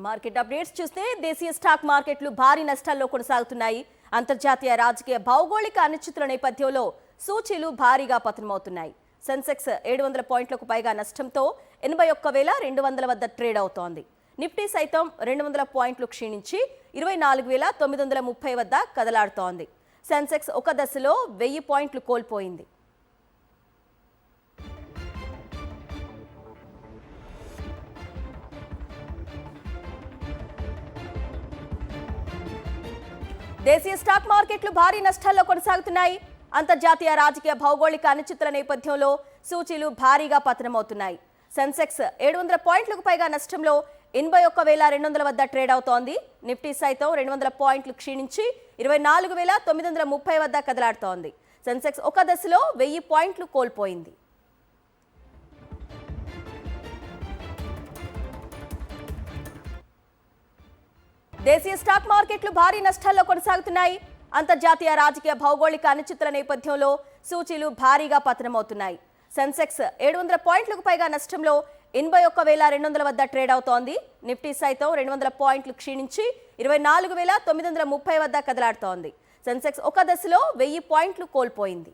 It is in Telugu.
మార్కెట్ అప్డేట్స్ చూస్తే దేశీయ స్టాక్ మార్కెట్లు భారీ నష్టాల్లో కొనసాగుతున్నాయి. అంతర్జాతీయ రాజకీయ భౌగోళిక అనిశ్చితుల నేపథ్యంలో సూచీలు భారీగా పతనమవుతున్నాయి. సెన్సెక్స్ 700 పాయింట్లకు పైగా నష్టంతో 81,200 వద్ద ట్రేడ్ అవుతోంది. నిఫ్టీ సైతం 200 పాయింట్లు క్షీణించి 24,930 వద్ద కదలాడుతోంది. సెన్సెక్స్ ఒక దశలో 1000 పాయింట్లు కోల్పోయింది. దేశీయ స్టాక్ మార్కెట్లు భారీ నష్టాల్లో కొనసాగుతున్నాయి. అంతర్జాతీయ రాజకీయ భౌగోళిక అనిశ్చితుల నేపథ్యంలో సూచీలు భారీగా పతనమవుతున్నాయి. సెన్సెక్స్ 700 పాయింట్లకు పైగా నష్టంలో 81,200 వద్ద ట్రేడ్ అవుతోంది. నిఫ్టీ సైతం 200 పాయింట్లు క్షీణించి 24,930 వద్ద కదలాడుతోంది. సెన్సెక్స్ ఒక దశలో 1000 పాయింట్లు కోల్పోయింది. దేశీయ స్టాక్ మార్కెట్లు భారీ నష్టాల్లో కొనసాగుతున్నాయి. అంతర్జాతీయ రాజకీయ భౌగోళిక అనిశ్చితుల నేపథ్యంలో సూచీలు భారీగా పతనమవుతున్నాయి. సెన్సెక్స్ 700 పాయింట్లకు పైగా నష్టంలో 81,200 వద్ద ట్రేడ్ అవుతోంది. నిఫ్టీ సైతం 200 పాయింట్లు క్షీణించి 24,930 వద్ద కదలాడుతోంది. సెన్సెక్స్ ఒక దశలో 1000 పాయింట్లు కోల్పోయింది.